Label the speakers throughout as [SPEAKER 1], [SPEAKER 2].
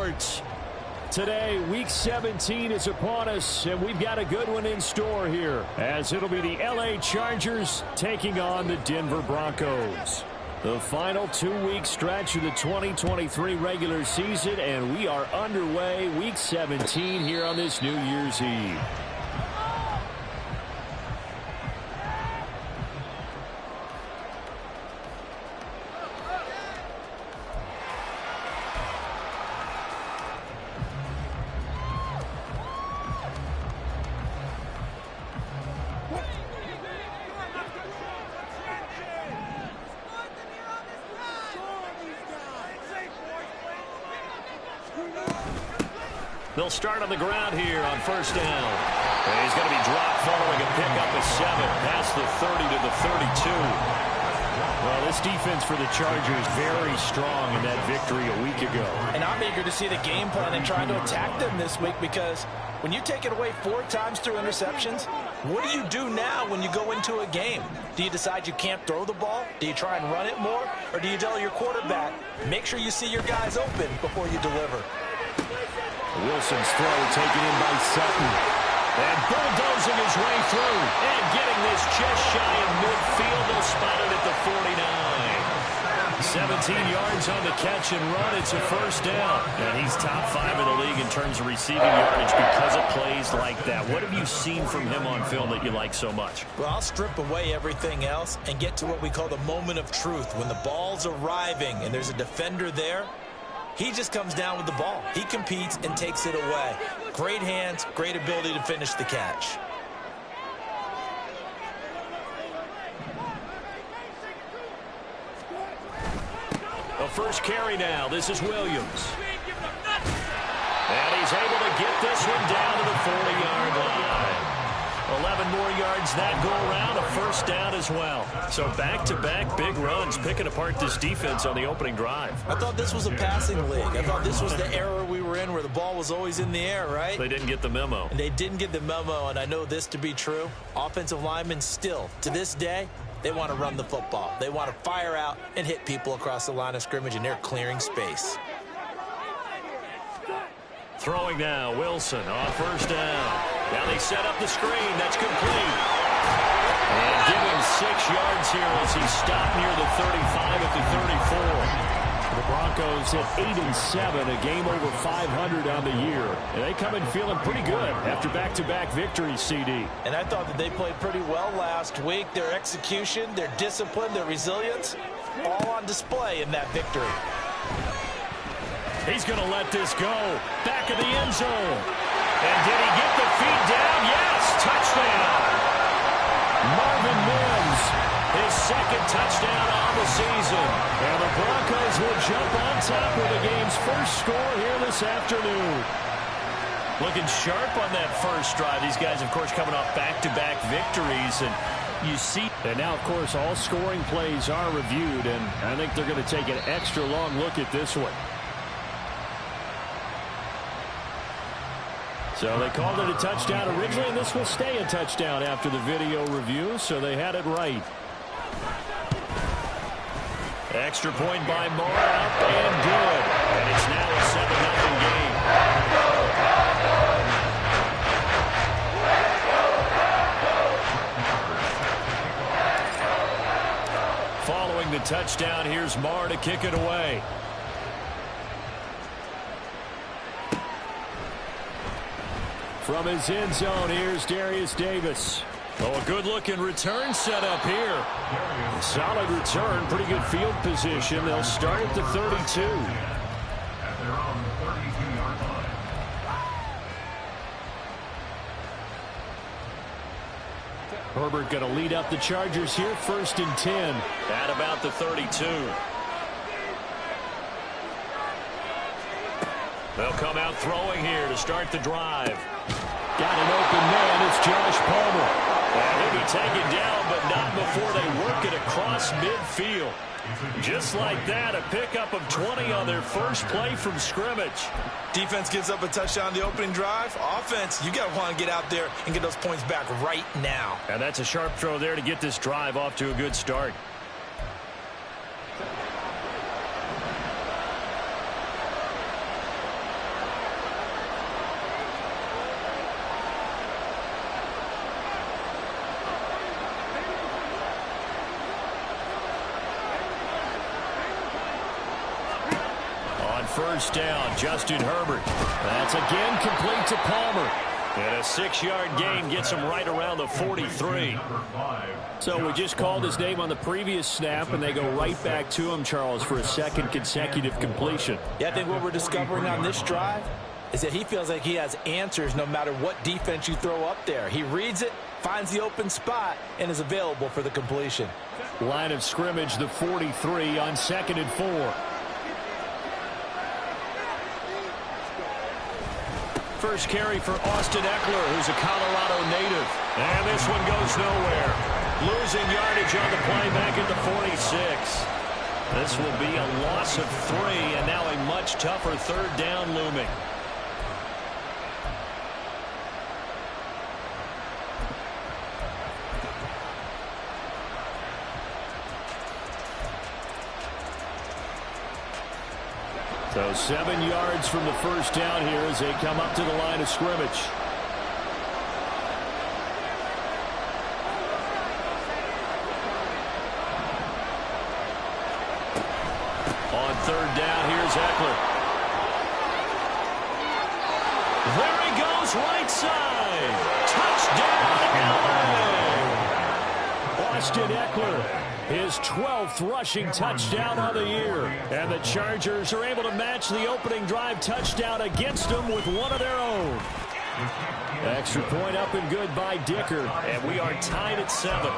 [SPEAKER 1] sports. Today, Week 17 is upon us, and we've got a good one in store here, as it'll be the LA Chargers taking on the Denver Broncos. The final 2-week stretch of the 2023 regular season, and we are underway Week 17 here on this New Year's Eve. They'll start on the ground here on first down. And he's going to be dropped following a pickup of 7 past the 30 to the 32. Well, this defense for the Chargers very strong in that victory a week ago.
[SPEAKER 2] And I'm eager to see the game plan and try to attack them this week, because when you take it away 4 times through interceptions, what do you do now when you go into a game? Do you decide you can't throw the ball? Do you try and run it more? Or do you tell your quarterback, make sure you see your guys open before you deliver?
[SPEAKER 1] Wilson's throw taken in by Sutton. And bulldozing his way through. And getting this just shy of midfield. They'll spot it at the 49. 17 yards on the catch and run. It's a first down. And he's top 5 in the league in terms of receiving yardage because of plays like that. What have you seen from him on film that you like so much?
[SPEAKER 2] Well, I'll strip away everything else and get to what we call the moment of truth. When the ball's arriving and there's a defender there, he just comes down with the ball. He competes and takes it away. Great hands, great ability to finish the catch.
[SPEAKER 1] The first carry now. This is Williams. And he's able to get this one down to the 40-yard line. 11 more yards that go around, a first down as well. So back-to-back big runs, picking apart this defense on the opening drive.
[SPEAKER 2] I thought this was a passing league. I thought this was the era we were in where the ball was always in the air, right?
[SPEAKER 1] They didn't get the memo.
[SPEAKER 2] And they didn't get the memo, and I know this to be true. Offensive linemen still, to this day, they want to run the football. They want to fire out and hit people across the line of scrimmage, and they're clearing space.
[SPEAKER 1] Throwing now, Wilson on first down. Now they set up the screen. That's complete. And give him 6 yards here as he stopped near the 35 at the 34. The Broncos at 8-7, a game over 500 on the year. And they come in feeling pretty good after back-to-back victories, CD.
[SPEAKER 2] And I thought that they played pretty well last week. Their execution, their discipline, their resilience, all on display in that victory.
[SPEAKER 1] He's going to let this go. Back of the end zone. And did he get the feet down? Yes, touchdown. Marvin Mims, his second touchdown on the season. And the Broncos will jump on top with the game's first score here this afternoon. Looking sharp on that first drive. These guys, of course, coming off back-to-back victories. And you see, and now, of course, all scoring plays are reviewed. And I think they're going to take an extra long look at this one. So they called it a touchdown originally, and this will stay a touchdown after the video review, so they had it right. Extra point by Moore, up and good. And it's now a 7-0 game. Following the touchdown, here's Moore to kick it away. From his end zone, here's Darius Davis. Oh, a good-looking return set up here. Solid return, pretty good field position. They'll start at the 32. Herbert going to lead up the Chargers here, 1st and 10. At about the 32. They'll come out throwing here to start the drive. Got an open man. It's Josh Palmer. And he'll be taken down, but not before they work it across midfield. Just like that, a pickup of 20 on their first play from scrimmage.
[SPEAKER 2] Defense gives up a touchdown the opening drive. Offense, you got to want to get out there and get those points back right now.
[SPEAKER 1] And that's a sharp throw there to get this drive off to a good start. first down. Justin Herbert. That's again complete to Palmer. And a 6-yard gain gets him right around the 43.
[SPEAKER 3] So we just called his name on the previous snap, and they go right back to him, Charles, for a second consecutive completion.
[SPEAKER 2] Yeah, I think what we're discovering on this drive is that he feels like he has answers no matter what defense you throw up there. He reads it, finds the open spot, and is available for the completion.
[SPEAKER 3] Line of scrimmage, the 43 on 2nd and 4.
[SPEAKER 1] First carry for Austin Eckler, who's a Colorado native. And this one goes nowhere. Losing yardage on the play back at the 46. This will be a loss of 3, and now a much tougher 3rd down looming. So 7 yards from the first down here as they come up to the line of scrimmage. On 3rd down, here's Eckler. There he goes, right side. Touchdown, LA! Austin Eckler, his 12th rushing touchdown of the year. And the Chargers are able to match the opening drive touchdown against them with one of their own. Extra point up and good by Dicker. And we are tied at 7.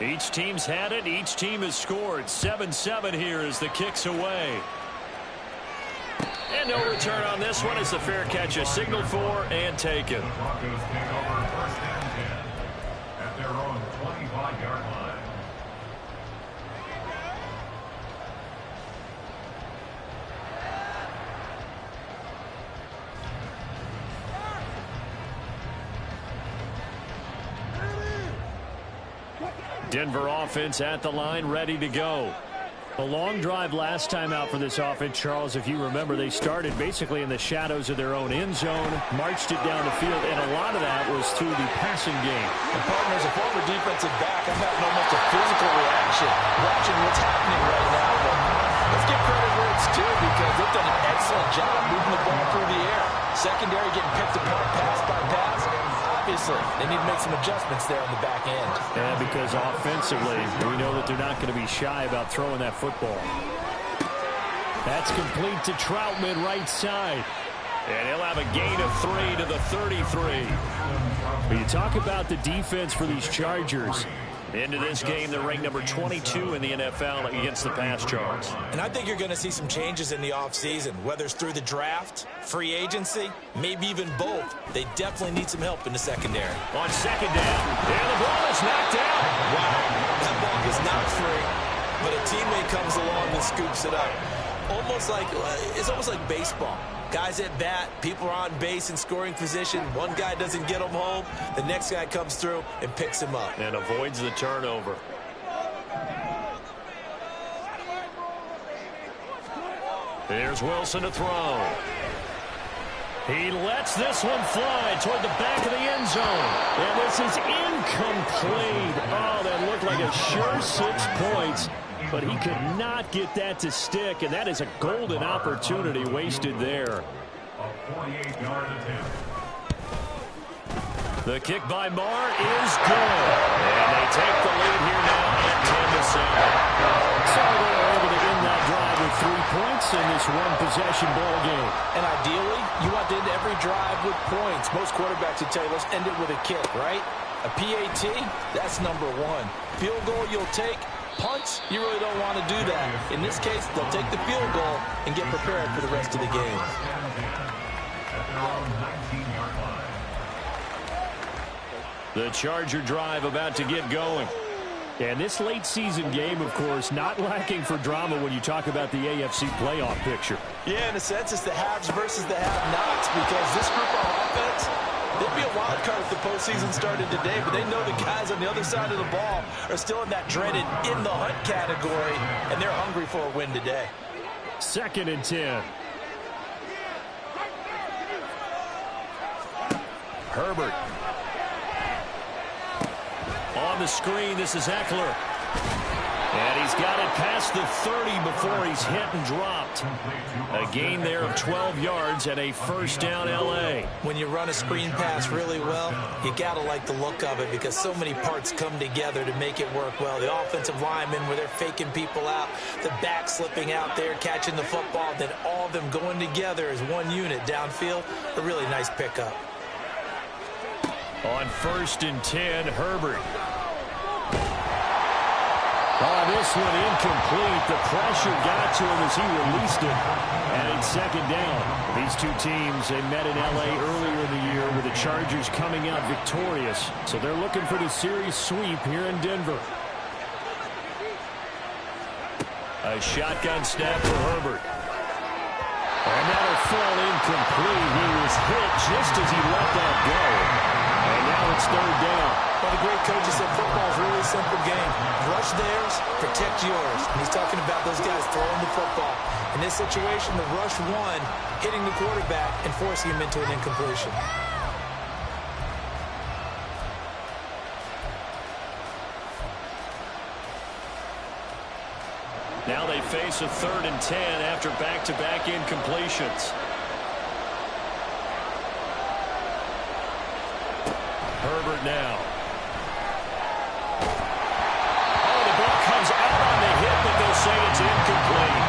[SPEAKER 1] Each team's had it. Each team has scored. 7-7 here as the kick's away. And no return on this one as the fair catch is signaled for and taken.
[SPEAKER 4] The Broncos take over 1st and 10 at their own 25-yard line.
[SPEAKER 1] Denver offense at the line, ready to go.
[SPEAKER 3] A long drive last time out for this offense, Charles. If you remember, they started basically in the shadows of their own end zone, marched it down the field, and a lot of that was through the passing game.
[SPEAKER 2] And partner, as a former defensive back, I'm having almost a physical reaction watching what's happening right now. But let's give credit where it's due because they've done an excellent job moving the ball through the air. Secondary getting picked apart pass by pass. Obviously, they need to make some adjustments there on the back end.
[SPEAKER 3] Yeah, because offensively, we know that they're not going to be shy about throwing that football. That's complete to Troutman, right side.
[SPEAKER 1] And he'll have a gain of 3 to the 33.
[SPEAKER 3] When you talk about the defense for these Chargers,
[SPEAKER 1] into this game, they're ranked number 22 in the NFL against the pass, Charles.
[SPEAKER 2] And I think you're going to see some changes in the offseason, whether it's through the draft, free agency, maybe even both. They definitely need some help in the secondary.
[SPEAKER 1] On 2nd down, and the ball is knocked out.
[SPEAKER 2] Wow, that ball is not free, but a teammate comes along and scoops it up. It's almost like baseball. Guys at bat, people are on base in scoring position. One guy doesn't get him home. The next guy comes through and picks him up.
[SPEAKER 1] And avoids the turnover. Here's Wilson to throw. He lets this one fly toward the back of the end zone. And this is incomplete. Oh, that looked like a sure 6 points. But he could not get that to stick, and that is a golden opportunity wasted there.
[SPEAKER 4] A 48-yard attempt.
[SPEAKER 1] The kick by Marr is good. And they take the lead here now at 10-7.
[SPEAKER 3] so they are able to end that drive with 3 points in this one-possession ball game.
[SPEAKER 2] And ideally, you want to end every drive with points. Most quarterbacks would tell you, let's end it with a kick, right? A PAT, that's number 1. Field goal you'll take. Punts, you really don't want to do that. In this case, they'll take the field goal and get prepared for the rest of the game.
[SPEAKER 1] The Charger drive about to get going.
[SPEAKER 3] And this late season game, of course, not lacking for drama when you talk about the AFC playoff picture.
[SPEAKER 2] Yeah, in a sense, it's the haves versus the have-nots because this group of offense, they'd be a wild card if the postseason started today, but they know the guys on the other side of the ball are still in that dreaded in-the-hunt category, and they're hungry for a win today.
[SPEAKER 3] 2nd and 10.
[SPEAKER 1] Herbert.
[SPEAKER 3] On the screen, this is Eckler. And he's got it past the 30 before he's hit and dropped. A gain there of 12 yards and a first down L.A.
[SPEAKER 2] When you run a screen pass really well, you got to like the look of it because so many parts come together to make it work well. The offensive linemen where they're faking people out, the back slipping out there, catching the football, then all of them going together as one unit downfield. A really nice pickup.
[SPEAKER 3] On 1st and 10, Herbert. Oh, this one incomplete. The pressure got to him as he released it. And it's 2nd down. These two teams, they met in L.A. earlier in the year with the Chargers coming out victorious. So they're looking for the series sweep here in Denver. A shotgun snap for Herbert. And that'll fall incomplete. He was hit just as he let that go. And now it's 3rd down.
[SPEAKER 2] Well, the great coach said football is really a simple game. Rush theirs, protect yours. And he's talking about those guys throwing the football. In this situation, the rush one, hitting the quarterback and forcing him into an incompletion.
[SPEAKER 3] Now they face a 3rd and 10 after back-to-back incompletions. Herbert now. Oh, the ball comes out on the hit, but they'll say it's incomplete.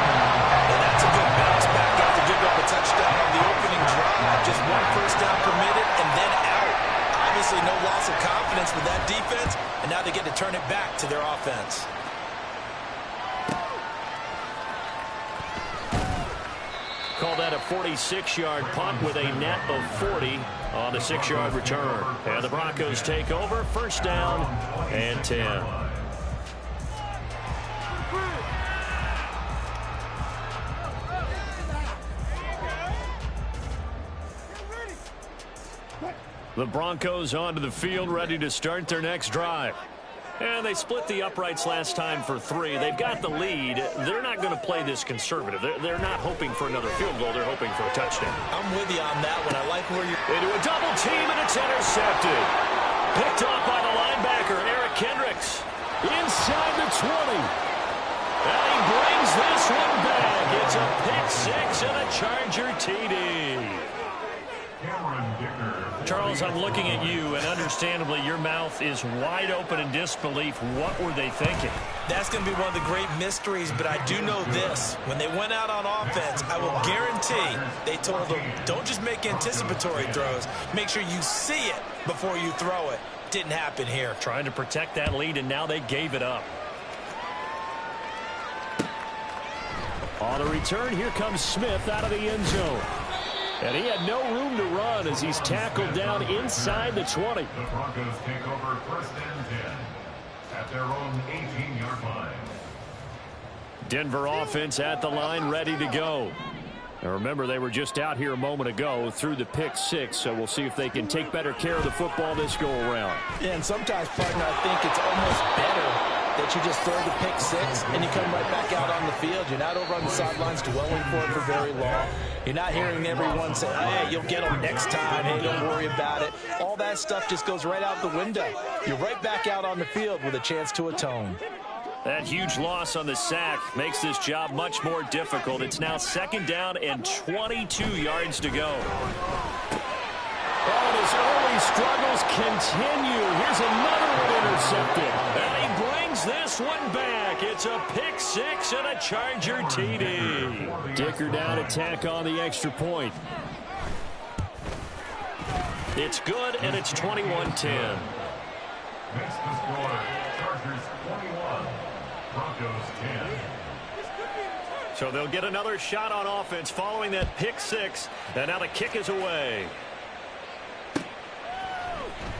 [SPEAKER 2] And that's a good bounce back after giving up a touchdown on the opening drive. Just one first down permitted and then out. Obviously no loss of confidence with that defense, and now they get to turn it back to their offense.
[SPEAKER 3] Call that a 46-yard punt with a net of 40 on the 6-yard return. And the Broncos take over, 1st down and 10. The Broncos onto the field, ready to start their next drive. And they split the uprights last time for 3. They've got the lead. They're not going to play this conservative. They're not hoping for another field goal. They're hoping for a touchdown.
[SPEAKER 2] I'm with you on that one. I like where you're...
[SPEAKER 3] Into a double team, and it's intercepted. Picked off by the linebacker, Eric Kendricks. Inside the 20. And he brings this one back. It's a pick 6 and a Charger TD. Charles, I'm looking at you, and understandably, your mouth is wide open in disbelief. What were they thinking?
[SPEAKER 2] That's going to be one of the great mysteries, but I do know this. When they went out on offense, I will guarantee they told them, don't just make anticipatory throws. Make sure you see it before you throw it. Didn't happen here.
[SPEAKER 3] Trying to protect that lead, and now they gave it up. On the return, here comes Smith out of the end zone. And he had no room to run as he's tackled down inside the 20.
[SPEAKER 4] The Broncos take over 1st and 10 at their own 18-yard line.
[SPEAKER 3] Denver offense at the line, ready to go. Now remember, they were just out here a moment ago through the pick 6, so we'll see if they can take better care of the football this go-around.
[SPEAKER 2] Yeah, and sometimes, partner, I think it's almost better that you just throw the pick 6 and you come right back out on the field. You're not over on the sidelines dwelling for it for very long. You're not hearing everyone say, hey, you'll get them next time. Hey, don't worry about it. All that stuff just goes right out the window. You're right back out on the field with a chance to atone.
[SPEAKER 3] That huge loss on the sack makes this job much more difficult. It's now 2nd down and 22 yards to go. Oh, his early struggles continue. Here's another one intercepted. And he brings this one back. It's a pick 6 and a Charger TD. Dicker down, attack on the extra point. It's good, and it's 21-10.
[SPEAKER 4] Makes the score Chargers 21, Broncos 10.
[SPEAKER 3] So they'll get another shot on offense following that pick 6. And now the kick is away.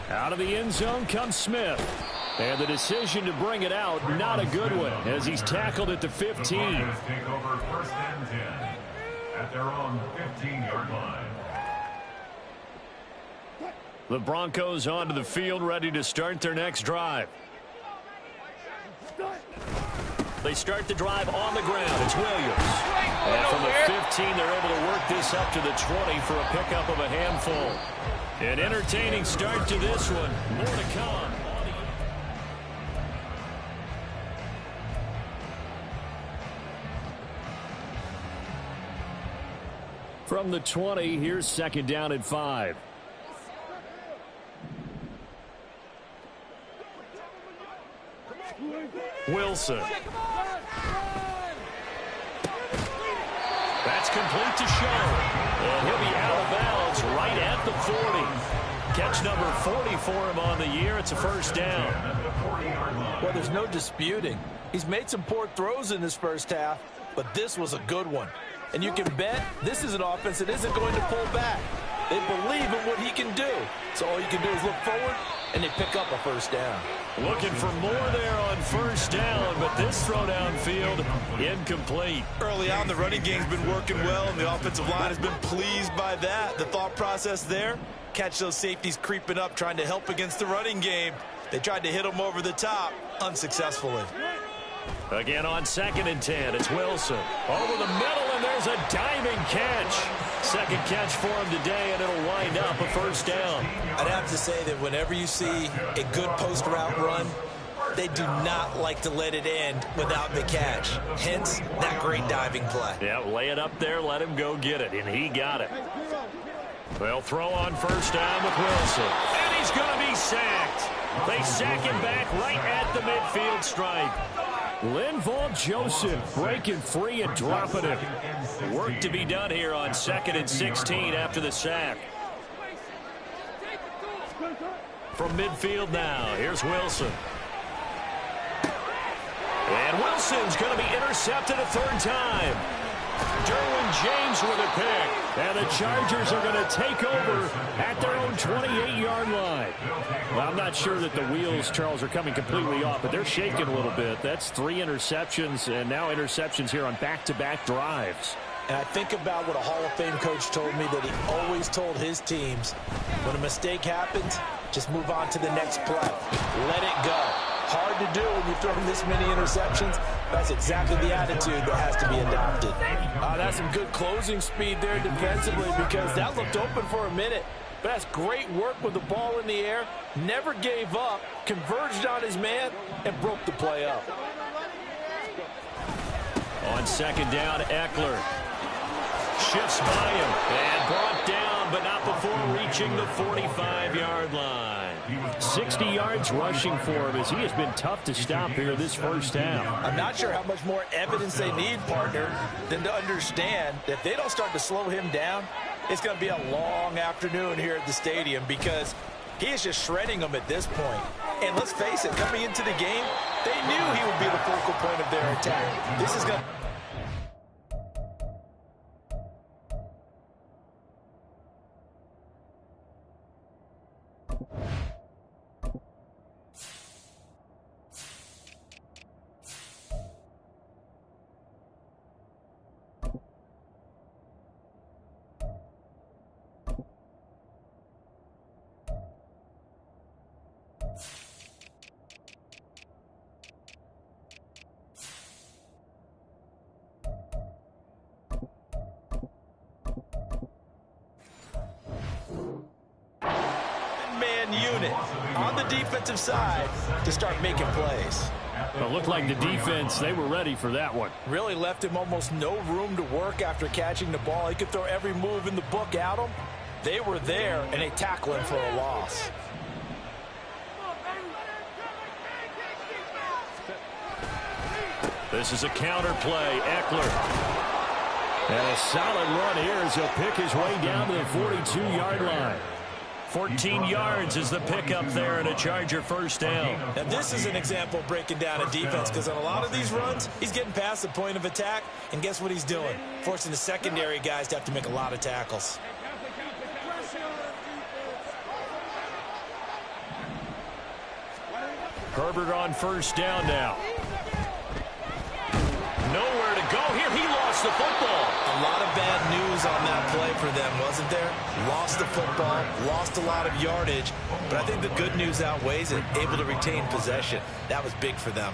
[SPEAKER 3] Out of the end zone comes Smith. And the decision to bring it out, not a good one, as he's tackled at the 15.
[SPEAKER 4] The Broncos take over 1st and 10 at their own 15-yard line.
[SPEAKER 3] The Broncos onto the field, ready to start their next drive. They start the drive on the ground. It's Williams. And from the 15, they're able to work this up to the 20 for a pickup of a handful. An entertaining start to this one. More to come. From the 20, here's second down and 5. Wilson. That's complete to Show. And he'll be out of bounds right at the 40. Catch number 40 for him on the year. It's a first down.
[SPEAKER 2] Well, there's no disputing. He's made some poor throws in this first half, but this was a good one. And you can bet this is an offense that isn't going to pull back. They believe in what he can do. So all you can do is look forward, and they pick up a first down.
[SPEAKER 3] Looking for more there on first down, but this throw downfield incomplete.
[SPEAKER 5] Early on, the running game's been working well, and the offensive line has been pleased by that. The thought process there, catch those safeties creeping up, trying to help against the running game. They tried to hit them over the top, unsuccessfully.
[SPEAKER 3] Again on second and 10, it's Wilson. Over the middle, and there's a diving catch. Second catch for him today, and it'll wind up a first down.
[SPEAKER 2] I'd have to say that whenever you see a good post route run, they do not like to let it end without the catch. Hence, that great diving play.
[SPEAKER 3] Yeah, lay it up there, let him go get it, and he got it. They'll throw on first down with Wilson. And he's going to be sacked. They sack him back right at the midfield stripe. Linval Joseph breaking free and dropping him. Work to be done here on second and 16 after the sack. From midfield now, here's Wilson. And Wilson's going to be intercepted a third time. Derwin James with a pick. And the Chargers are going to take over at their own 28-yard line. Well, I'm not sure that the wheels, Charles, are coming completely off, but they're shaking a little bit. That's 3 interceptions, and now interceptions here on back-to-back drives.
[SPEAKER 2] And I think about what a Hall of Fame coach told me, that he always told his teams, when a mistake happens, just move on to the next play. Let it go. Hard to do when you throw this many interceptions. That's exactly the attitude that has to be adopted. That's some good closing speed there defensively, because that looked open for a minute. But that's great work with the ball in the air. Never gave up, converged on his man, and broke the play up.
[SPEAKER 3] On second down, Eckler shifts by him and brought down, but not before reaching the 45-yard line. 60 yards rushing for him, as he has been tough to stop here this first half.
[SPEAKER 2] I'm not sure how much more evidence they need, partner, than to understand that if they don't start to slow him down, it's going to be a long afternoon here at the stadium, because he is just shredding them at this point. And let's face it, coming into the game, they knew he would be the focal point of their attack. This is going to... unit on the defensive side to start making plays.
[SPEAKER 3] It looked like the defense, they were ready for that one.
[SPEAKER 2] Really left him almost no room to work after catching the ball. He could throw every move in the book at him. They were there, and they tackle him for a loss.
[SPEAKER 3] This is a counter play. Eckler. And a solid run here as he'll pick his way down to the 42-yard line. 14 yards is the pickup there, and a Charger first down.
[SPEAKER 2] Now this is an example of breaking down a defense, because on a lot of these runs, he's getting past the point of attack, and guess what he's doing? Forcing the secondary guys to have to make a lot of tackles.
[SPEAKER 3] Herbert on first down now. Nowhere to go here. He lost the football.
[SPEAKER 2] A lot of bad news on that play for them, wasn't there? Lost the football, lost a lot of yardage, but I think the good news outweighs it. Able to retain possession. That was big for them.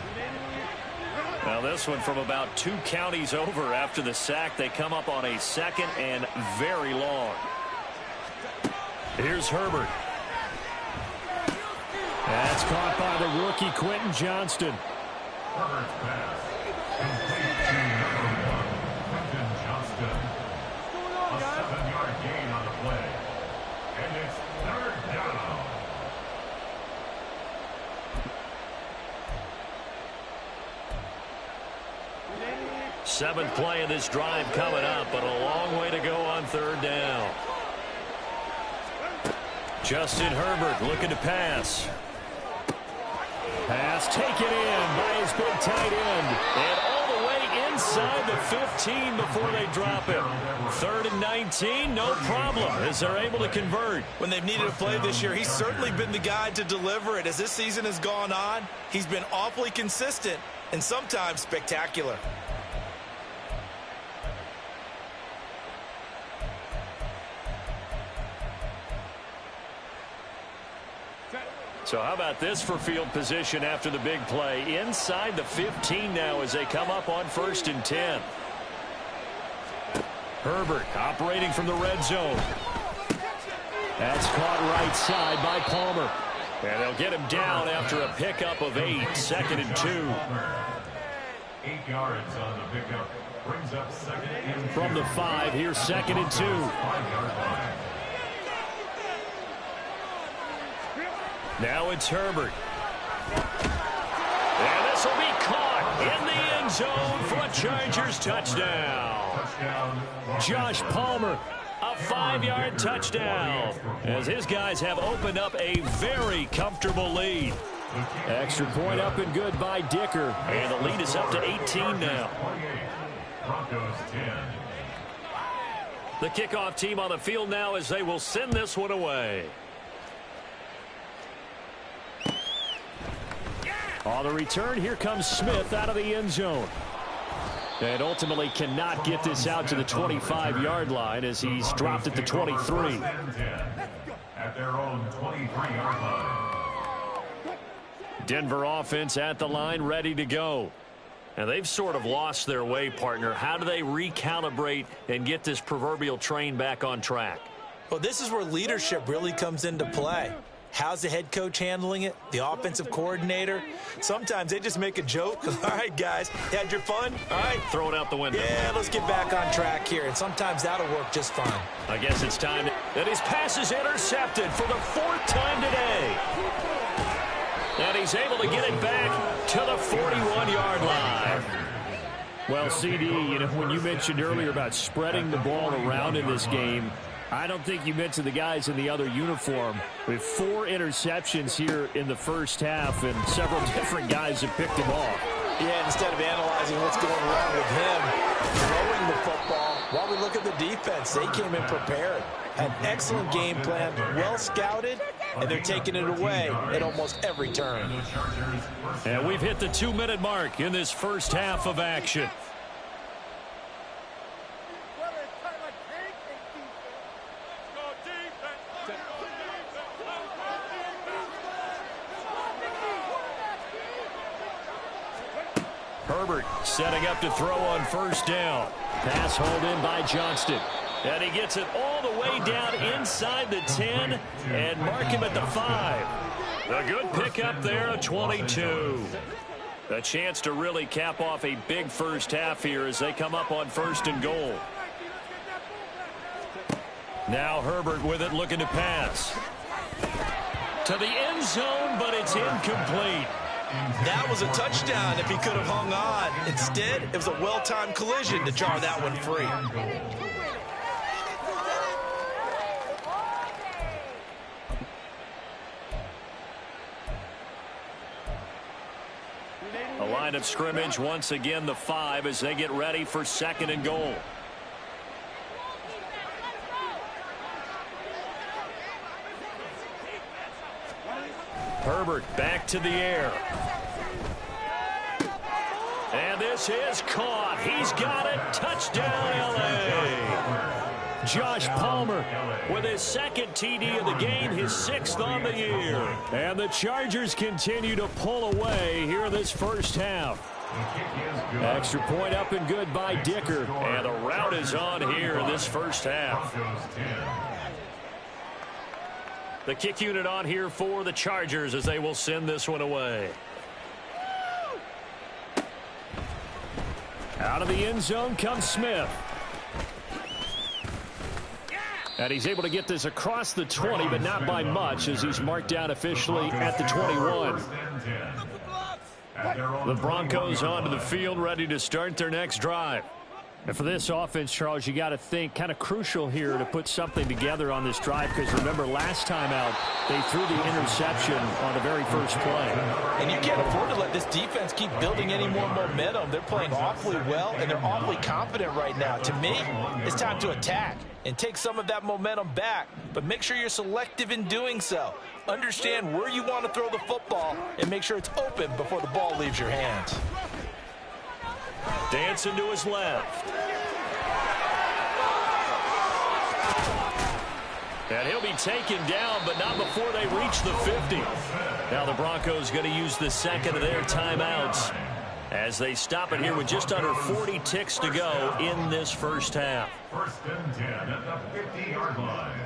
[SPEAKER 3] Now this one from about 2 counties over after the sack. They come up on a second and very long. Here's Herbert. That's caught by the rookie Quentin Johnston.
[SPEAKER 4] Herbert's pass. Complete to number 1, Quentin Johnston. A play. And it's third down.
[SPEAKER 3] Seventh play of this drive coming up, but a long way to go on third down. Justin Herbert looking to pass. Pass taken in by his big tight end. And all the way inside the 15 before they drop it. 3rd and 19, no problem, as they're able to convert.
[SPEAKER 5] When they've needed a play this year, he's certainly been the guy to deliver it. As this season has gone on, he's been awfully consistent and sometimes spectacular.
[SPEAKER 3] So how about this for field position after the big play? Inside the 15 now as they come up on 1st and 10. Herbert operating from the red zone. That's caught right side by Palmer. And they'll get him down after a pickup of 8. 2nd and 2.
[SPEAKER 4] 8 yards on the pickup. Brings up 2nd and 2.
[SPEAKER 3] From the 5, here's 2nd and 2.
[SPEAKER 4] 5-yard line.
[SPEAKER 3] Now it's Herbert. And this will be caught in the end zone for a Chargers touchdown. Josh Palmer, a 5-yard touchdown, as his guys have opened up a very comfortable lead. Extra point up and good by Dicker. And the lead is up to 18 now.
[SPEAKER 4] Broncos 10.
[SPEAKER 3] The kickoff team on the field now as they will send this one away. On the return, here comes Smith out of the end zone. And ultimately cannot get this out to the 25-yard line as he's dropped at the 23.
[SPEAKER 4] At their own 23-yard line.
[SPEAKER 3] Denver offense at the line, ready to go. And they've sort of lost their way, partner. How do they recalibrate and get this proverbial train back on track?
[SPEAKER 2] Well, this is where leadership really comes into play. How's the head coach handling it? The offensive coordinator? Sometimes they just make a joke. All right, guys, had your fun? All right.
[SPEAKER 3] Throw it out the window.
[SPEAKER 2] Yeah, let's get back on track here. And sometimes that'll work just fine.
[SPEAKER 3] I guess it's time that his pass is intercepted for the 4th time today. And he's able to get it back to the 41-yard line. Well, CD, you know, when you mentioned earlier about spreading the ball around in this game, I don't think you mentioned the guys in the other uniform. With 4 interceptions here in the first half, and several different guys have picked them off.
[SPEAKER 2] Yeah, instead of analyzing what's going wrong with him, throwing the football, while we look at the defense, they came in prepared. Had an excellent game plan, well scouted, and they're taking it away at almost every turn.
[SPEAKER 3] And we've hit the 2-minute mark in this first half of action. Herbert setting up to throw on 1st down. Pass hauled in by Johnston. And he gets it all the way down inside the 10 and mark him at the 5. A good pickup there, a 22. A chance to really cap off a big first half here as they come up on 1st and goal. Now Herbert with it, looking to pass. To the end zone, but it's incomplete.
[SPEAKER 5] That was a touchdown if he could have hung on. Instead, it was a well-timed collision to jar that one free.
[SPEAKER 3] A line of scrimmage, once again the 5 as they get ready for 2nd and goal. Herbert back to the air. And this is caught. He's got it. Touchdown, L.A. Josh Palmer with his 2nd TD of the game, his 6th on the year. And the Chargers continue to pull away here in this first half. Extra point up and good by Dicker. And the route is on here in this first half. The kick unit on here for the Chargers as they will send this one away. Out of the end zone comes Smith. And he's able to get this across the 20, but not by much, as he's marked down officially at the 21. The Broncos onto the field, ready to start their next drive. And for this offense, Charles, you got to think kind of crucial here to put something together on this drive, because remember last time out they threw the interception on the very first play.
[SPEAKER 2] And you can't afford to let this defense keep building any more momentum. They're playing awfully well, and they're awfully confident right now. To me, it's time to attack and take some of that momentum back, but make sure you're selective in doing so. Understand where you want to throw the football and make sure it's open before the ball leaves your hands.
[SPEAKER 1] Dancing to his left. And he'll be taken down, but not before they reach the 50. Now the Broncos going to use the second of their timeouts as they stop it here with just under 40 ticks to go in this first half.
[SPEAKER 4] First and 10 at the 50-yard line.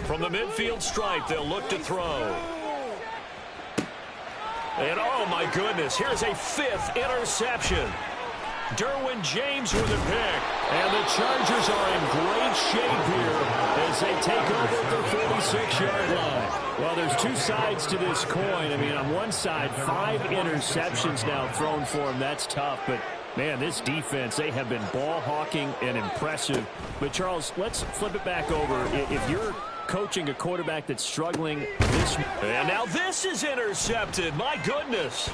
[SPEAKER 1] From the midfield stripe, they'll look to throw. And, oh, my goodness, here's a 5th interception. Derwin James with a pick. And the Chargers are in great shape here as they take over at the 46-yard line. Well, there's two sides to this coin. I mean, on one side, 5 interceptions now thrown for him. That's tough, but man, this defense, they have been ball hawking and impressive. But, Charles, let's flip it back over. If you're coaching a quarterback that's struggling this... And now this is intercepted. My goodness.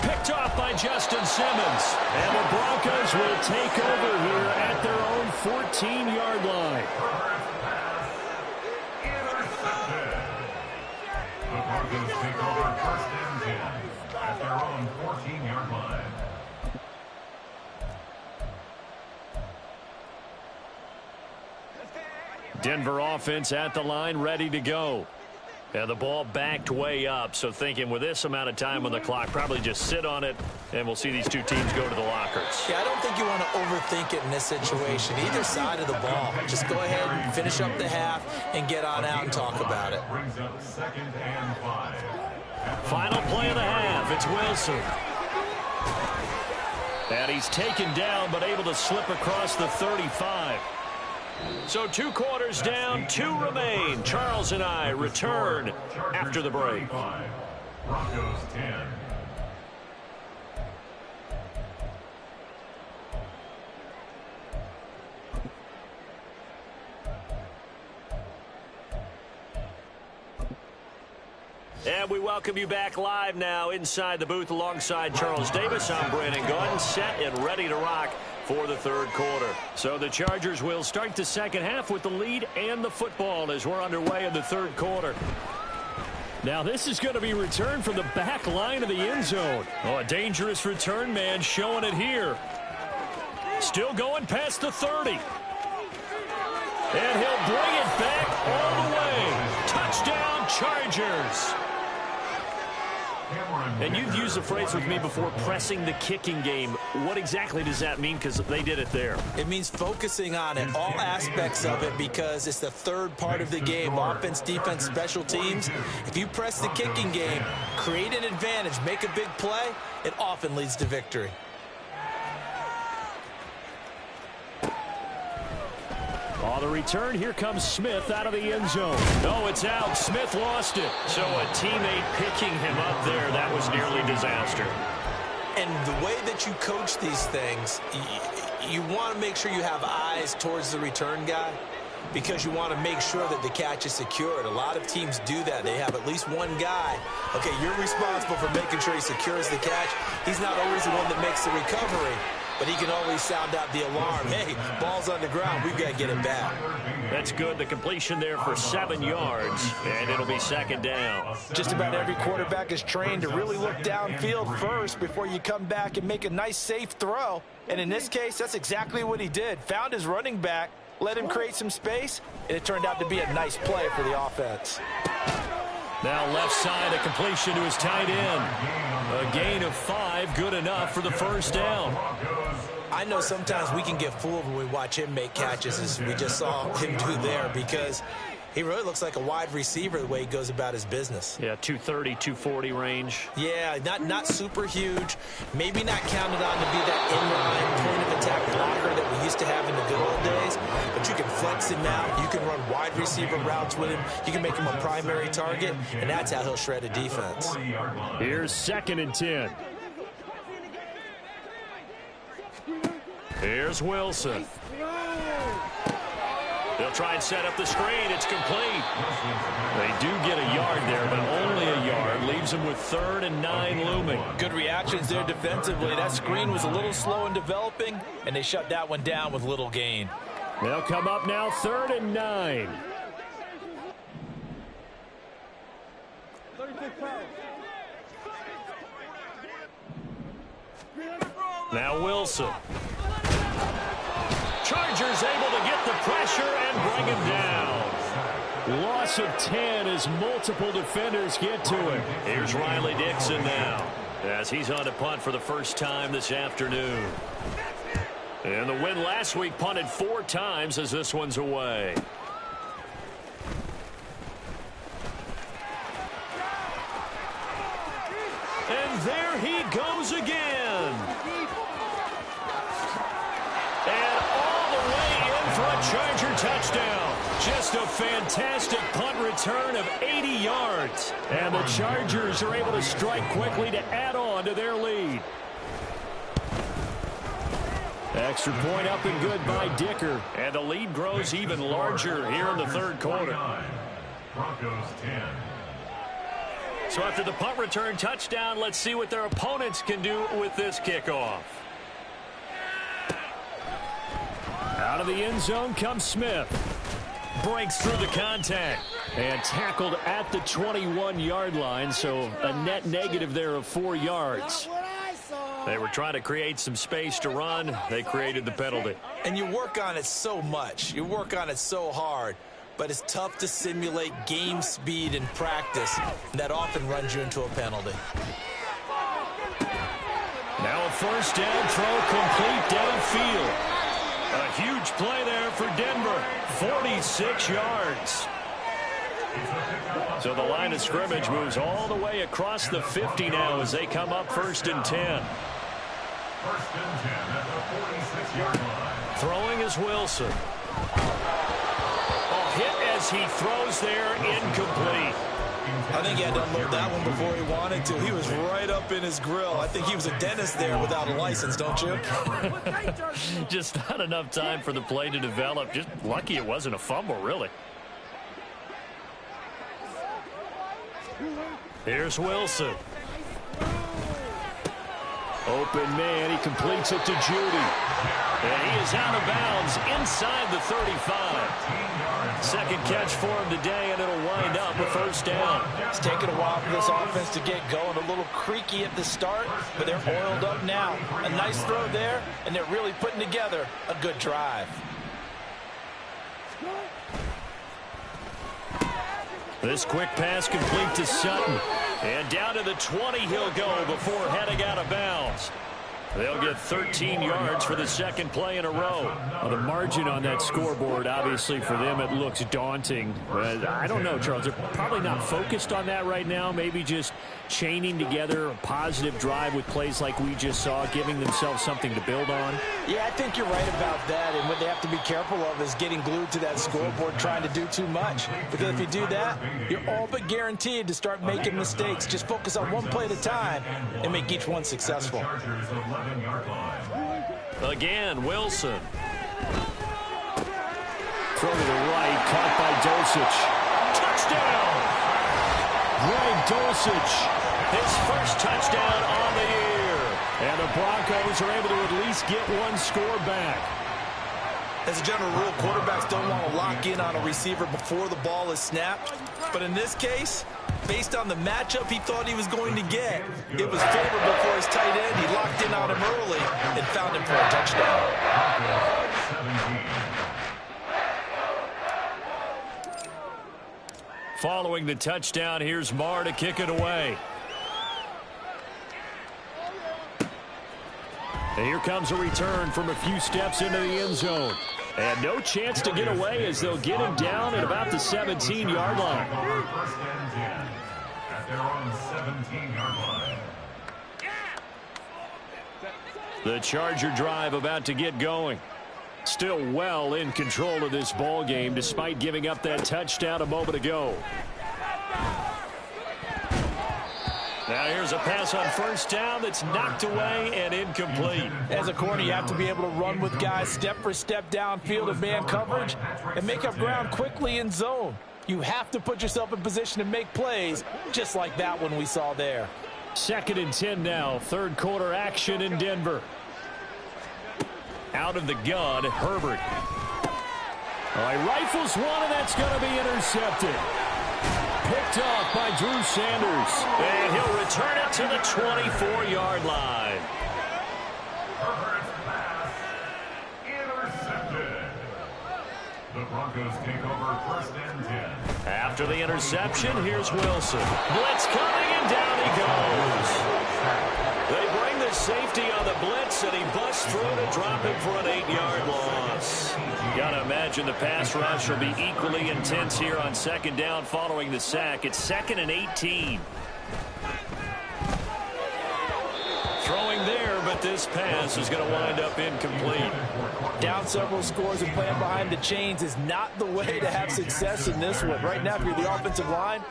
[SPEAKER 1] Picked off by Justin Simmons. And the Broncos will take over here at their own 14-yard line.
[SPEAKER 4] The Broncos take over first and 10 at their own 14-yard line.
[SPEAKER 1] Denver offense at the line, ready to go. And the ball backed way up, so thinking with this amount of time on the clock, probably just sit on it, and we'll see these two teams go to the lockers.
[SPEAKER 2] Yeah, I don't think you want to overthink it in this situation. Either side of the ball. Just go ahead and finish up the half and get on out and talk about it.
[SPEAKER 4] Brings up second and 5.
[SPEAKER 1] Final play of the half, it's Wilson. And he's taken down, but able to slip across the 35. So 2 quarters down, 2 remain. Charles and I return after the break.
[SPEAKER 4] Broncos 10.
[SPEAKER 1] And we welcome you back live now inside the booth alongside Charles Davis. I'm Brandon Gaudin, set and ready to rock for the third quarter. So the Chargers will start the second half with the lead and the football as we're underway in the third quarter. Now this is going to be returned from the back line of the end zone. Oh, a dangerous return man showing it here. Still going past the 30. And he'll bring it back all the way. Touchdown Chargers. And you've used the phrase with me before, pressing the kicking game. What exactly does that mean? Because they did it there.
[SPEAKER 2] It means focusing on it, all aspects of it, because it's the third part of the game. Offense, defense, special teams. If you press the kicking game, create an advantage, make a big play, it often leads to victory.
[SPEAKER 1] On the return, here comes Smith out of the end zone. No, it's out. Smith lost it. So a teammate picking him up there, that was nearly disaster.
[SPEAKER 2] And the way that you coach these things, you want to make sure you have eyes towards the return guy, because you want to make sure that the catch is secured. A lot of teams do that. They have at least one guy. Okay, you're responsible for making sure he secures the catch. He's not always the one that makes the recovery, but he can always sound out the alarm. Hey, ball's on the ground. We've got to get it back.
[SPEAKER 1] That's good. The completion there for 7 yards, and it'll be second down.
[SPEAKER 2] Just about every quarterback is trained to really look downfield first before you come back and make a nice, safe throw. And in this case, that's exactly what he did. Found his running back, let him create some space, and it turned out to be a nice play for the offense.
[SPEAKER 1] Now left side, a completion to his tight end. A gain of 5, good enough for the first down.
[SPEAKER 2] I know sometimes we can get fooled when we watch him make catches, as we just saw him do there, because He really looks like a wide receiver the way he goes about his business.
[SPEAKER 3] Yeah, 230, 240 range.
[SPEAKER 2] Yeah, not super huge. Maybe not counted on to be that inline point-of-attack blocker that we used to have in the good old days. But you can flex him out. You can run wide receiver routes with him. You can make him a primary target, and that's how he'll shred a defense.
[SPEAKER 3] Here's 2nd and 10. Here's Wilson. They'll try and set up the screen. It's complete. They do get a yard there, but only a yard. Leaves them with 3rd and 9 looming.
[SPEAKER 2] Good reactions there defensively. That screen was a little slow in developing, and they shut that one down with little gain.
[SPEAKER 3] They'll come up now 3rd and 9. Now Wilson. Chargers able to get the pressure and bring him down. Loss of 10 as multiple defenders get to him. Here's Riley Dixon now as he's on to punt for the first time this afternoon. And the win last week punted 4 times as this one's away. And there he goes again. And all the way in for a Charger touchdown. Just a fantastic punt return of 80 yards. And the Chargers are able to strike quickly to add on to their lead. Extra point up and good by Dicker. And the lead grows even larger here in the 3rd quarter.
[SPEAKER 4] Broncos 10.
[SPEAKER 3] So after the punt return touchdown, let's see what their opponents can do with this kickoff. Out of the end zone comes Smith. Breaks through the contact. And tackled at the 21-yard line, so a net negative there of 4 yards. They were trying to create some space to run. They created the penalty.
[SPEAKER 2] And you work on it so much. You work on it so hard. But it's tough to simulate game speed in practice. That often runs you into a penalty.
[SPEAKER 3] Now a first down throw complete downfield. A huge play there for Denver. 46 yards. So the line of scrimmage moves all the way across the 50 now as they come up 1st and 10.
[SPEAKER 4] 1st and 10 at the 46-yard line.
[SPEAKER 3] Throwing is Wilson. Hit as he throws there, incomplete.
[SPEAKER 2] I think he had to unload that one before he wanted to. He was right up in his grill. I think he was a dentist there without a license, don't you?
[SPEAKER 3] Just not enough time for the play to develop. Just lucky it wasn't a fumble, really. Here's Wilson. Open man, he completes it to Judy. And he is out of bounds inside the 35. Second catch for him today, and it'll wind up a first down.
[SPEAKER 2] It's taken a while for this offense to get going. A little creaky at the start, but they're oiled up now. A nice throw there, and they're really putting together a good drive.
[SPEAKER 3] This quick pass complete to Sutton. And down to the 20 he'll go before heading out of bounds. They'll get 13 yards for the second play in a row. Well, the margin on that scoreboard, obviously, for them, it looks daunting. But I don't know, Charles. They're probably not focused on that right now. Maybe just chaining together a positive drive with plays like we just saw, giving themselves something to build on.
[SPEAKER 2] Yeah, I think you're right about that. And what they have to be careful of is getting glued to that scoreboard trying to do too much. Because if you do that, you're all but guaranteed to start making mistakes. Just focus on one play at a time and make each one successful.
[SPEAKER 3] Again, Wilson. Throw to the right, caught by Dulcich. Touchdown! Greg Dulcich, his first touchdown on the year. And the Broncos are able to at least get one score back.
[SPEAKER 2] As a general rule, quarterbacks don't want to lock in on a receiver before the ball is snapped. But in this case, based on the matchup he thought he was going to get, it was favorable for his tight end. He locked in on him early and found him for a touchdown.
[SPEAKER 3] Following the touchdown, here's Marr to kick it away. And here comes a return from a few steps into the end zone. And no chance to get away as they'll get him down at about the 17-yard line.
[SPEAKER 4] First and 10 at their own 17-yard line.
[SPEAKER 3] The Charger drive about to get going. Still well in control of this ball game despite giving up that touchdown a moment ago. Now here's a pass on first down that's knocked away and incomplete.
[SPEAKER 2] As a corner, you have to be able to run with guys step for step downfield in man coverage and make up ground quickly in zone. You have to put yourself in position to make plays just like that one we saw there.
[SPEAKER 3] 2nd and 10 now. Third quarter action in Denver. Out of the gun, Herbert. All right, rifles one, and that's going to be intercepted. Picked off by Drew Sanders. And he'll return it to the 24-yard line.
[SPEAKER 4] Herbert's pass intercepted. The Broncos take over first and 10.
[SPEAKER 3] After the interception, here's Wilson. Blitz coming, and down he goes. They bring the safety on the blitz, and he busts through to drop him for an 8-yard loss. Got to imagine the pass rush will be equally intense here on 2nd down following the sack. It's 2nd and 18. Throwing there, but this pass is going to wind up incomplete.
[SPEAKER 2] Down several scores and playing behind the chains is not the way to have success in this one. Right now, if you're the offensive line,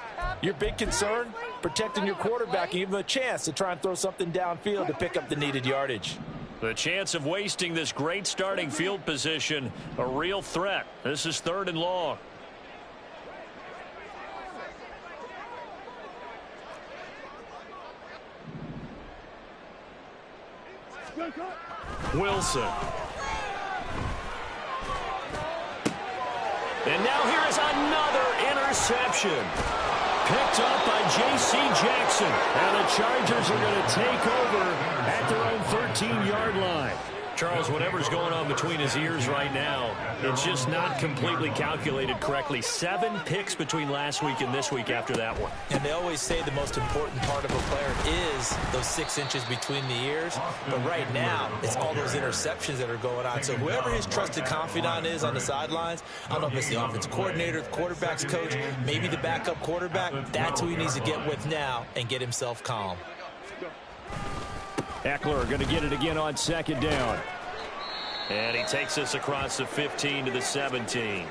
[SPEAKER 2] your big concern, protecting your quarterback and give him a chance to try and throw something downfield to pick up the needed yardage.
[SPEAKER 3] The chance of wasting this great starting field position, a real threat. This is 3rd and long. Wilson. And now here is another interception. Picked up by J.C. Jackson. And the Chargers are going to take over at their own 13-yard line. Charles, whatever's going on between his ears right now, it's just not completely calculated correctly. 7 picks between last week and this week after that one.
[SPEAKER 2] And they always say the most important part of a player is those 6 inches between the ears. But right now, it's all those interceptions that are going on. So whoever his trusted confidant is on the sidelines, I don't know if it's the offensive coordinator, the quarterback's coach, maybe the backup quarterback, that's who he needs to get with now and get himself calm.
[SPEAKER 3] Eckler going to get it again on 2nd down. And he takes us across the 15 to the 17.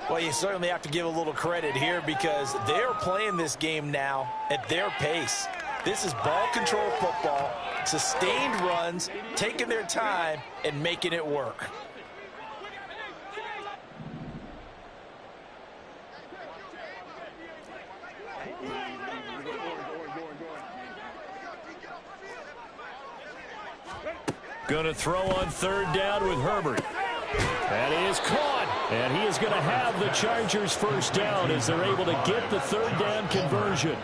[SPEAKER 2] Well, you certainly have to give a little credit here because they're playing this game now at their pace. This is ball control football, sustained runs, taking their time, and making it work.
[SPEAKER 3] Going to throw on 3rd down with Herbert. And he is caught. And he is going to have the Chargers first down as they're able to get the 3rd down conversion.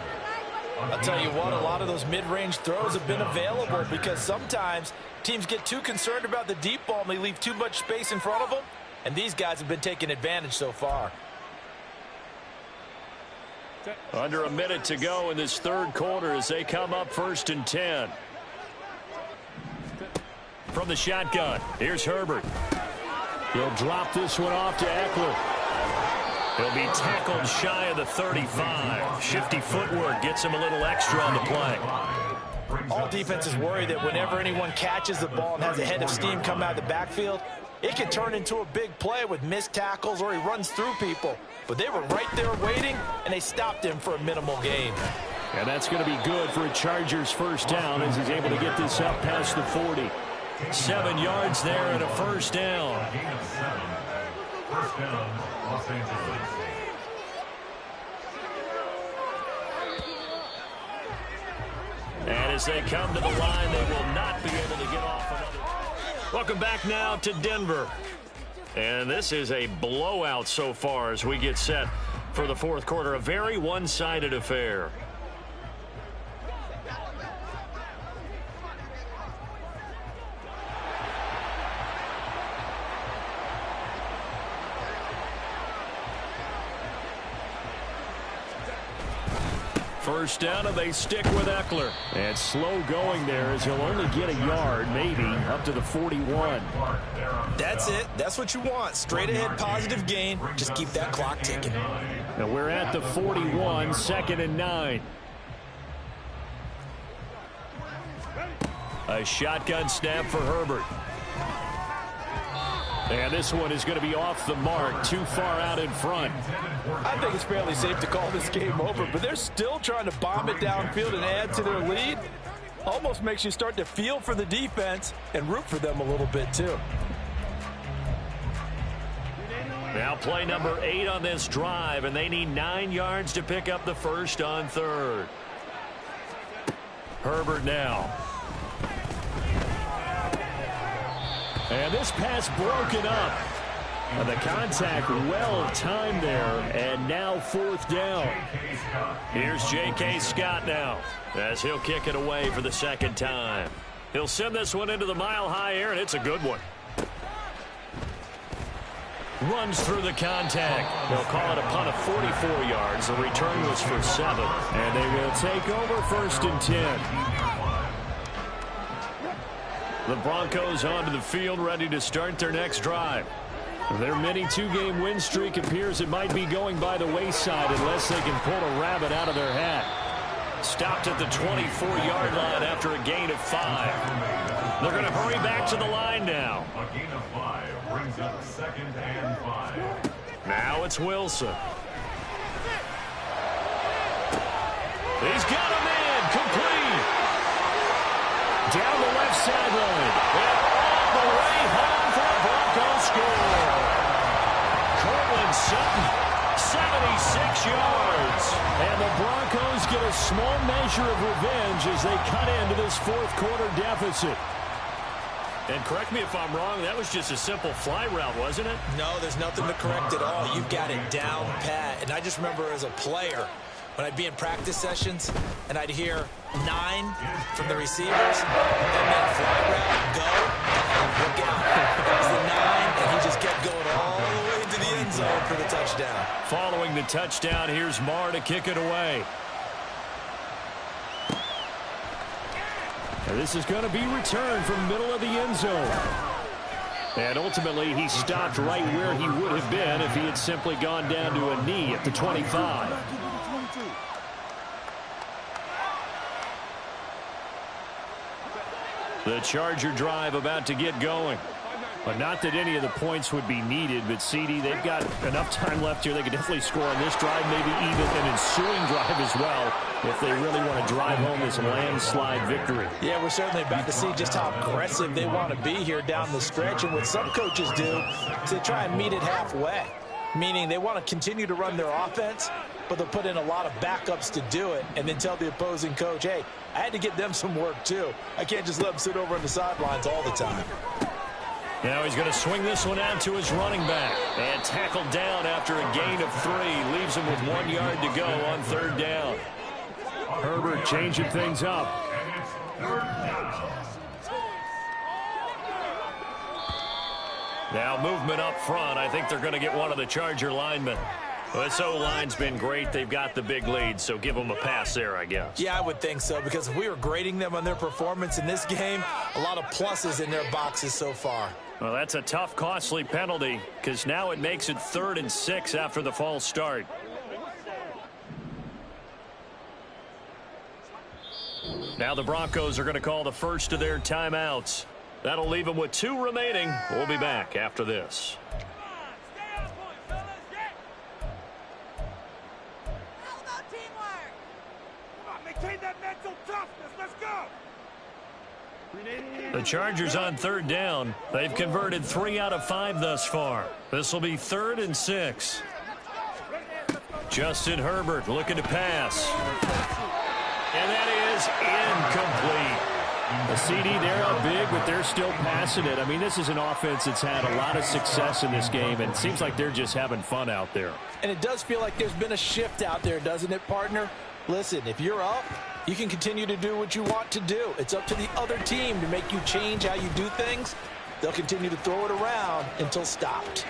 [SPEAKER 2] I'll tell you what, a lot of those mid-range throws have been available because sometimes teams get too concerned about the deep ball and they leave too much space in front of them. And these guys have been taking advantage so far.
[SPEAKER 3] Under a minute to go in this 3rd quarter as they come up 1st and 10. From the shotgun, here's Herbert. He'll drop this one off to Eckler. He'll be tackled shy of the 35. Shifty footwork gets him a little extra on the play.
[SPEAKER 2] All defenses worry that whenever anyone catches the ball and has a head of steam come out of the backfield, it can turn into a big play with missed tackles or he runs through people. But they were right there waiting, and they stopped him for a minimal gain.
[SPEAKER 3] And that's going to be good for a Chargers first down as he's able to get this up past the 40. 7 yards there and a first down.
[SPEAKER 4] First down, Los Angeles.
[SPEAKER 3] And as they come to the line, they will not be able to get off another. Welcome back now to Denver. And this is a blowout so far as we get set for the 4th quarter. A very one-sided affair. first down, and they stick with Eckler. And slow going there as he'll only get a yard, maybe, up to the 41.
[SPEAKER 2] That's it. That's what you want. Straight ahead, positive gain. Just keep that clock ticking.
[SPEAKER 3] And we're at the 41, 2nd and 9. A shotgun snap for Herbert. And this one is going to be off the mark, too far out in front.
[SPEAKER 2] I think it's fairly safe to call this game over, but they're still trying to bomb it downfield and add to their lead. Almost makes you start to feel for the defense and root for them a little bit, too.
[SPEAKER 3] Now play number 8 on this drive, and they need 9 yards to pick up the first on 3rd. Herbert now. And this pass broken up. And the contact well timed there, and now 4th down. Here's J.K. Scott now as he'll kick it away for the 2nd time. He'll send this one into the mile-high air, and it's a good one. Runs through the contact. They'll call it a punt of 44 yards. The return was for 7. And they will take over 1st and 10. The Broncos onto the field, ready to start their next drive. Their mini 2-game win streak appears it might be going by the wayside unless they can pull a rabbit out of their hat. Stopped at the 24-yard line after a gain of 5. They're going to hurry back to the line now.
[SPEAKER 4] A gain of 5 brings up 2nd and 5.
[SPEAKER 3] Now it's Wilson. He's got a man complete. Down the left sideline. And all the way home for a Broncos score. Cortland Sutton, 76 yards. And the Broncos get a small measure of revenge as they cut into this 4th quarter deficit. And correct me if I'm wrong, that was just a simple fly route, wasn't it?
[SPEAKER 2] No, there's nothing to correct at all. You've got it down pat. And I just remember as a player, when I'd be in practice sessions and I'd hear 9 from the receivers and then fly route, go, look out. That was the 9, and he just kept going all the way to the end zone for the touchdown.
[SPEAKER 3] Following the touchdown, here's Marr to kick it away. And this is going to be returned from middle of the end zone. And ultimately, he stopped right where he would have been if he had simply gone down to a knee at the 25. The Charger drive about to get going. But not that any of the points would be needed, but CD, they've got enough time left here. They could definitely score on this drive, maybe even an ensuing drive as well, if they really want to drive home this landslide victory.
[SPEAKER 2] Yeah, we're certainly about to see just how aggressive they want to be here down the stretch. And what some coaches do is they try and meet it halfway, meaning they want to continue to run their offense, but they'll put in a lot of backups to do it and then tell the opposing coach, hey, I had to get them some work too. I can't just let them sit over on the sidelines all the time.
[SPEAKER 3] Now he's going to swing this one out to his running back. And tackled down after a gain of 3. Leaves him with 1 yard to go on 3rd down. Herbert changing things up. Now movement up front. I think they're going to get one of the Charger linemen. Well, this O-line's been great. They've got the big lead, so give them a pass there, I guess.
[SPEAKER 2] Yeah, I would think so, because if we were grading them on their performance in this game, a lot of pluses in their boxes so far.
[SPEAKER 3] Well, that's a tough, costly penalty, because now it makes it 3rd and 6 after the false start. Now the Broncos are going to call the first of their timeouts. That'll leave them with 2 remaining. We'll be back after this. The Chargers on 3rd down. They've converted 3 out of 5 thus far. This will be 3rd and 6. Justin Herbert looking to pass. And that is incomplete. The CD, they're up big, but they're still passing it. I mean, this is an offense that's had a lot of success in this game, and it seems like they're just having fun out there.
[SPEAKER 2] And it does feel like there's been a shift out there, doesn't it, partner? Listen, if you're up, you can continue to do what you want to do. It's up to the other team to make you change how you do things. They'll continue to throw it around until stopped.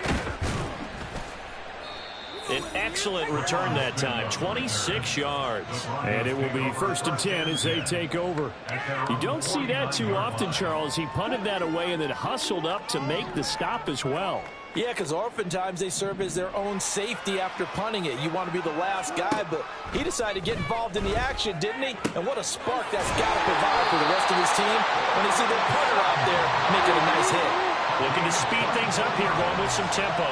[SPEAKER 3] An excellent return that time, 26 yards. And it will be 1st and 10 as they take over. You don't see that too often, Charles. He punted that away and then hustled up to make the stop as well.
[SPEAKER 2] Yeah, because oftentimes they serve as their own safety after punting it. You want to be the last guy, but he decided to get involved in the action, didn't he? And what a spark that's got to provide for the rest of his team when they see their punter out there making a nice hit.
[SPEAKER 3] Looking to speed things up here, going with some tempo.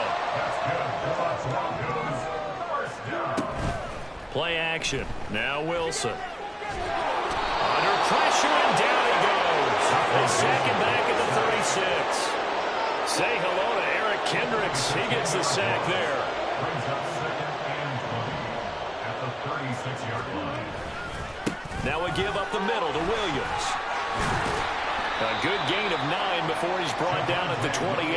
[SPEAKER 3] Play action. Now Wilson. Under pressure, and down he goes. A second back at the 36. Say hello to Eric Kendricks. He gets the sack there.
[SPEAKER 4] Brings up 2nd and 20 at the 36-yard line.
[SPEAKER 3] Now we give up the middle to Williams. A good gain of 9 before he's brought down at the 28.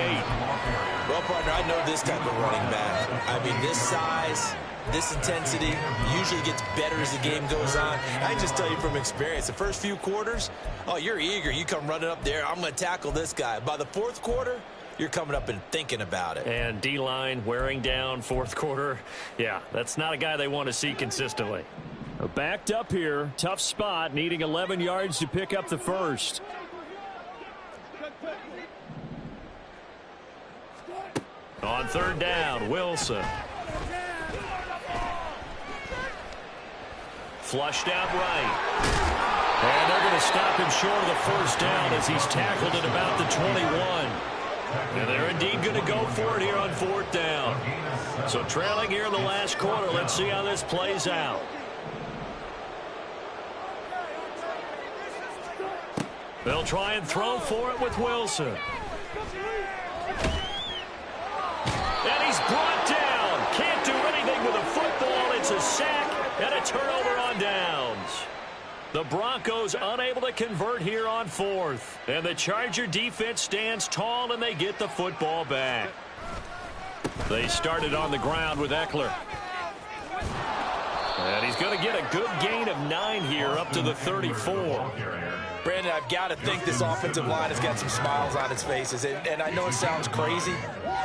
[SPEAKER 5] Well, partner, I know this type of running back. I mean, this size, this intensity usually gets better as the game goes on. I can just tell you from experience, the first few quarters, oh, you're eager. You come running up there, I'm going to tackle this guy. By the 4th quarter, you're coming up and thinking about it.
[SPEAKER 3] And D-line wearing down 4th quarter. Yeah, that's not a guy they want to see consistently. Backed up here, tough spot, needing 11 yards to pick up the first. On 3rd down, Wilson. Flushed out right. And they're going to stop him short of the 1st down as he's tackled at about the 21. And they're indeed going to go for it here on 4th down. So trailing here in the last quarter. Let's see how this plays out. They'll try and throw for it with Wilson. And he's brought down. Can't do anything with a football. It's a sack and a turnover on downs. The Broncos unable to convert here on 4th. And the Charger defense stands tall and they get the football back. They started on the ground with Eckler. And he's going to get a good gain of 9 here up to the 34.
[SPEAKER 2] Brandon, I've got to think this offensive line has got some smiles on its faces. And I know it sounds crazy,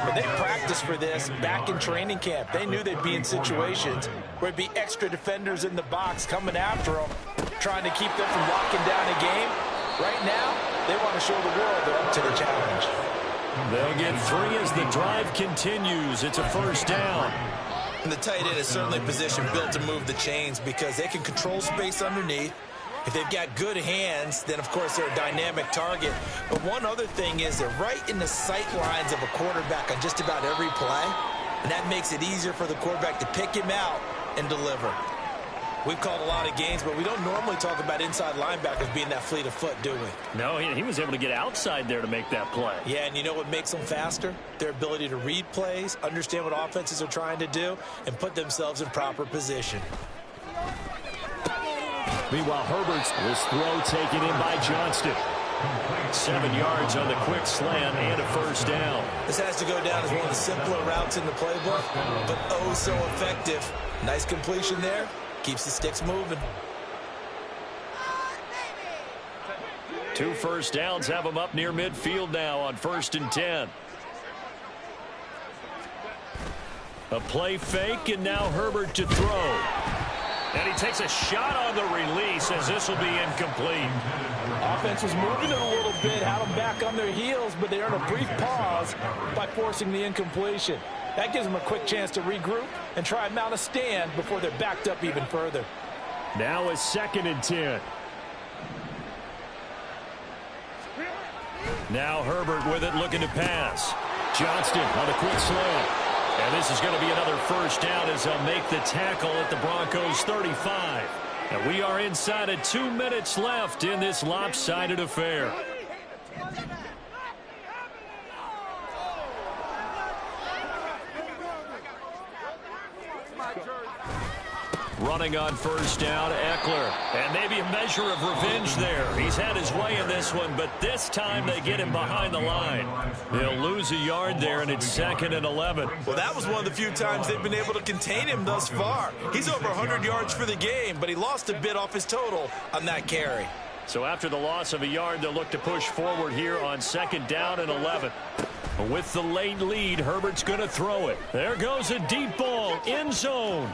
[SPEAKER 2] but they practiced for this back in training camp. They knew they'd be in situations where it'd be extra defenders in the box coming after them, trying to keep them from locking down a game. Right now, they want to show the world they're up to the challenge.
[SPEAKER 3] They'll get 3 as the drive continues. It's a 1st down.
[SPEAKER 5] And the tight end is certainly positioned built to move the chains because they can control space underneath. If they've got good hands, then, of course, they're a dynamic target. But one other thing is they're right in the sight lines of a quarterback on just about every play, and that makes it easier for the quarterback to pick him out and deliver. We've called a lot of games, but we don't normally talk about inside linebackers being that fleet of foot, do we?
[SPEAKER 3] No, he was able to get outside there to make that play.
[SPEAKER 5] Yeah, and you know what makes them faster? Their ability to read plays, understand what offenses are trying to do, and put themselves in proper position.
[SPEAKER 3] Meanwhile, Herbert's this throw taken in by Johnston. 7 yards on the quick slant and a 1st down.
[SPEAKER 5] This has to go down as one of the simpler routes in the playbook, but oh so effective. Nice completion there. Keeps the sticks moving.
[SPEAKER 3] 2 1st downs have them up near midfield now on 1st and 10. A play fake, and now Herbert to throw. And he takes a shot on the release as this will be incomplete.
[SPEAKER 2] Offense was moving it a little bit, had them back on their heels, but they earned a brief pause by forcing the incompletion. That gives them a quick chance to regroup and try and mount a stand before they're backed up even further.
[SPEAKER 3] Now a 2nd and 10. Now Herbert with it, looking to pass. Johnston on the quick slant. And this is going to be another 1st down as they'll make the tackle at the Broncos 35. And we are inside of 2 minutes left in this lopsided affair. Running on 1st down, Eckler. And maybe a measure of revenge there. He's had his way in this one, but this time they get him behind the line. They'll lose a yard there, and it's 2nd and 11.
[SPEAKER 5] Well, that was one of the few times they've been able to contain him thus far. He's over 100 yards for the game, but he lost a bit off his total on that carry.
[SPEAKER 3] So after the loss of a yard, they'll look to push forward here on 2nd down and 11. With the late lead, Herbert's going to throw it. There goes a deep ball, end zone.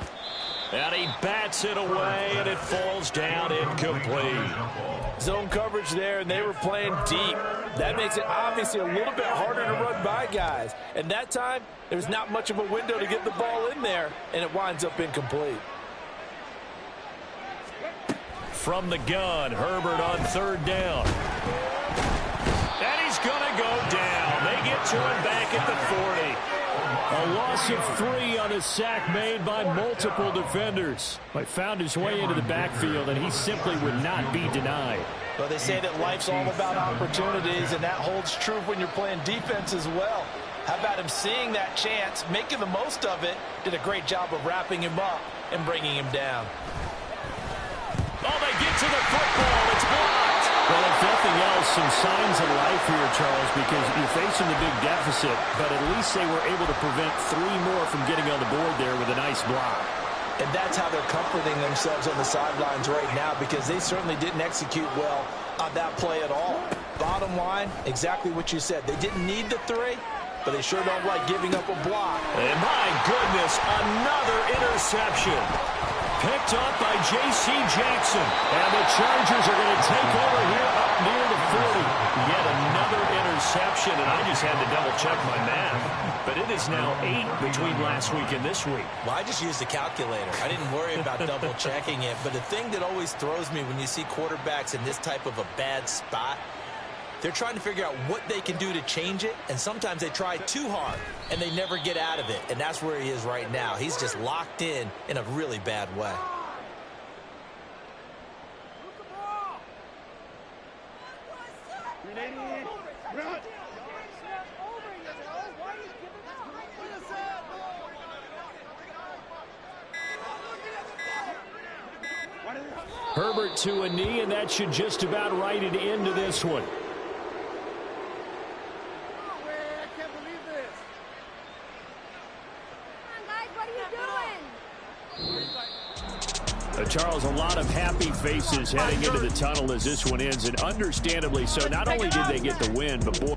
[SPEAKER 3] And he bats it away, and it falls down incomplete.
[SPEAKER 2] Zone coverage there, and they were playing deep. That makes it obviously a little bit harder to run by guys. And that time, there's not much of a window to get the ball in there, and it winds up incomplete.
[SPEAKER 3] From the gun, Herbert on third down. And he's going to go down. They get to him back at the 40. A loss of 3 on a sack made by multiple defenders. But found his way into the backfield, and he simply would not be denied.
[SPEAKER 2] Well, they say that life's all about opportunities, and that holds true when you're playing defense as well. How about him seeing that chance, making the most of it, did a great job of wrapping him up and bringing him down.
[SPEAKER 3] Oh, they get to the football. It's blocked. Well, if nothing else, some signs of life here, Charles, because you're facing the big deficit, but at least they were able to prevent 3 more from getting on the board there with a nice block.
[SPEAKER 2] And that's how they're comforting themselves on the sidelines right now, because they certainly didn't execute well on that play at all. Bottom line, exactly what you said. They didn't need the 3, but they sure don't like giving up a block.
[SPEAKER 3] And my goodness, another interception. Picked up by J.C. Jackson. And the Chargers are going to take over here up near the 40. Yet another interception, and I just had to double-check my math. But it is now 8 between last week and this week.
[SPEAKER 5] Well, I just used the calculator. I didn't worry about double-checking it. But the thing that always throws me when you see quarterbacks in this type of a bad spot, they're trying to figure out what they can do to change it, and sometimes they try too hard, and they never get out of it, and that's where he is right now. He's just locked in a really bad way.
[SPEAKER 3] Herbert to a knee, and that should just about write it into this one. Charles, a lot of happy faces heading into the tunnel as this one ends, and understandably so. Not only did they get the win, but boy...